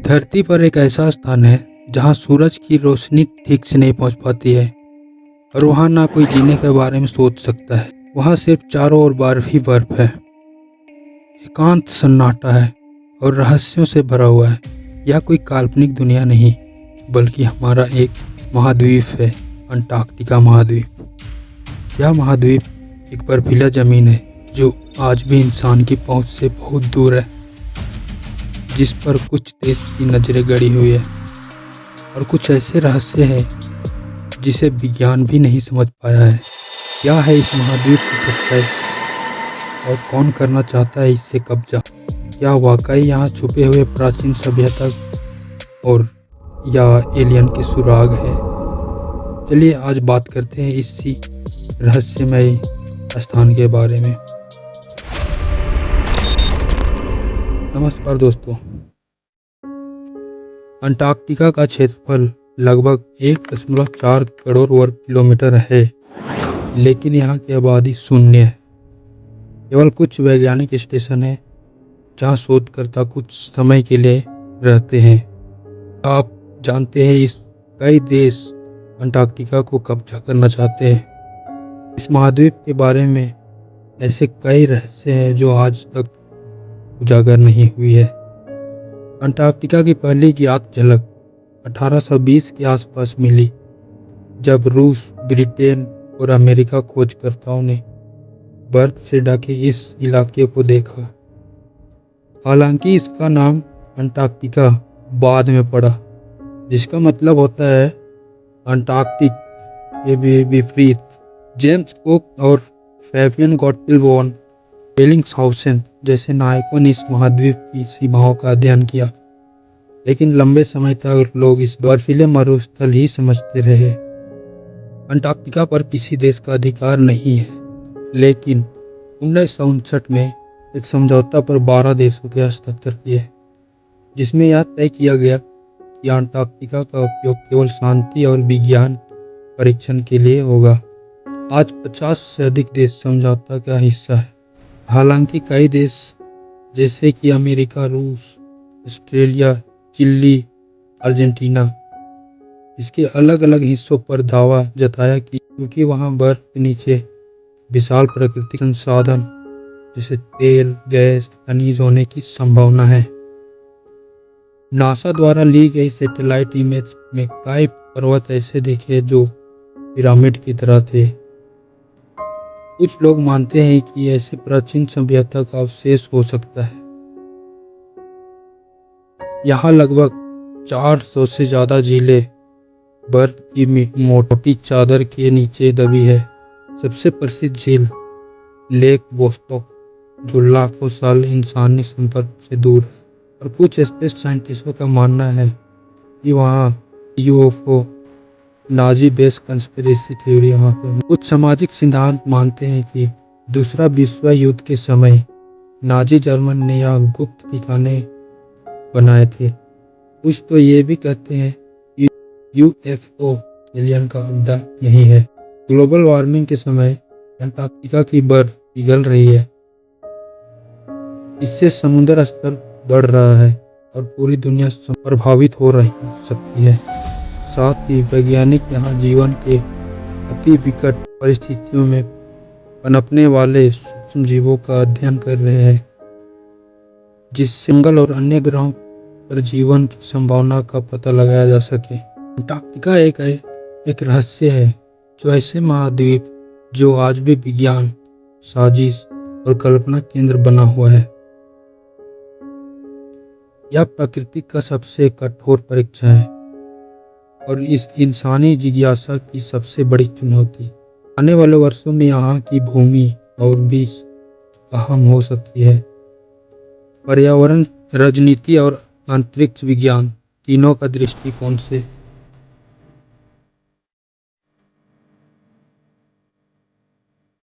धरती पर एक ऐसा स्थान है जहां सूरज की रोशनी ठीक से नहीं पहुंच पाती है और वहां ना कोई जीने के बारे में सोच सकता है। वहां सिर्फ चारों ओर बर्फ ही बर्फ है। एकांत सन्नाटा है और रहस्यों से भरा हुआ है। यह कोई काल्पनिक दुनिया नहीं बल्कि हमारा एक महाद्वीप है, अंटार्कटिका महाद्वीप। यह महाद्वीप एक बर्फीला जमीन है जो आज भी इंसान की पहुंच से बहुत दूर है, जिस पर कुछ देश की नजरें गड़ी हुई है और कुछ ऐसे रहस्य हैं जिसे विज्ञान भी नहीं समझ पाया है। क्या है इस महाद्वीप की सच्चाई और कौन करना चाहता है इससे कब्जा? क्या वाकई यहाँ छुपे हुए प्राचीन सभ्यता और या एलियन के सुराग है? चलिए आज बात करते हैं इसी रहस्यमय स्थान के बारे में। नमस्कार दोस्तों। अंटार्कटिका का क्षेत्रफल लगभग 1.4 करोड़ वर्ग किलोमीटर है, लेकिन यहाँ की आबादी शून्य है। केवल कुछ वैज्ञानिक स्टेशन हैं जहाँ शोधकर्ता कुछ समय के लिए रहते हैं। आप जानते हैं इस कई देश अंटार्कटिका को कब्जा करना चाहते हैं। इस महाद्वीप के बारे में ऐसे कई रहस्य हैं जो आज तक उजागर नहीं हुई है। अंटार्कटिका की पहली ज्ञात झलक 1820 के आसपास मिली, जब रूस, ब्रिटेन और अमेरिका खोजकर्ताओं ने बर्फ से ढके इस इलाके को देखा। हालांकि इसका नाम अंटार्कटिका बाद में पड़ा, जिसका मतलब होता है अंटार्कटिक के विपरीत। जेम्स कुक और फैबियन गॉटफ्रीड वॉन बेलिंगshausen जैसे नायकों ने इस महाद्वीप की सीमाओं का अध्ययन किया, लेकिन लंबे समय तक लोग इस बर्फीले मरुस्थल ही समझते रहे। अंटार्कटिका पर किसी देश का अधिकार नहीं है, लेकिन 1959 में एक समझौता पर 12 देशों के हस्ताक्षर किए, जिसमें यह तय किया गया कि अंटार्कटिका का उपयोग केवल शांति और विज्ञान परीक्षण के लिए होगा। आज 50 से अधिक देश समझौता का हिस्सा है। हालांकि कई देश जैसे कि अमेरिका, रूस, ऑस्ट्रेलिया, चिली, अर्जेंटीना इसके अलग अलग हिस्सों पर दावा जताया कि क्योंकि वहां बर्फ के नीचे विशाल प्राकृतिक संसाधन जैसे तेल, गैस, खनिज होने की संभावना है। नासा द्वारा ली गई सैटेलाइट इमेज में कई पर्वत ऐसे दिखे जो पिरामिड की तरह थे। कुछ लोग मानते हैं कि ऐसे प्राचीन सभ्यता का अवशेष हो सकता है। यहाँ लगभग 400 से ज्यादा झीलें बर्फ की मोटी चादर के नीचे दबी है। सबसे प्रसिद्ध झील लेक वोस्टॉक, जो लाखों साल इंसानी संपर्क से दूर है, और कुछ स्पेस साइंटिस्टों का मानना है कि वहाँ UFO Nazi base conspiracy theory वहाँ पे। कुछ सामाजिक सिद्धांत मानते हैं कि दूसरा विश्व युद्ध के समय नाजी जर्मन ने यहाँ गुप्त ठिकाने बनाए थे। कुछ तो ये भी कहते हैं कि यूएफओ एलियन का अड्डा यही है। ग्लोबल वार्मिंग के समय अंटार्कटिका की बर्फ पिघल रही है। इससे समुद्र स्तर बढ़ रहा है और पूरी दुनिया प्रभावित हो रही सकती है। साथ ही वैज्ञानिक यहाँ जीवन के अति विकट परिस्थितियों में पनपने वाले सूक्ष्म जीवों का अध्ययन कर रहे हैं, जिससे मंगल और अन्य ग्रहों पर जीवन की संभावना का पता लगाया जा सके। अंटार्कटिका एक रहस्य है, जो ऐसे महाद्वीप जो आज भी विज्ञान, साजिश और कल्पना केंद्र बना हुआ है। यह प्रकृति का सबसे कठोर परीक्षा है और इस इंसानी जिज्ञासा की सबसे बड़ी चुनौती। आने वाले वर्षों में यहाँ की भूमि और भी अहम हो सकती है। पर्यावरण, राजनीति और अंतरिक्ष विज्ञान तीनों का दृष्टिकोण से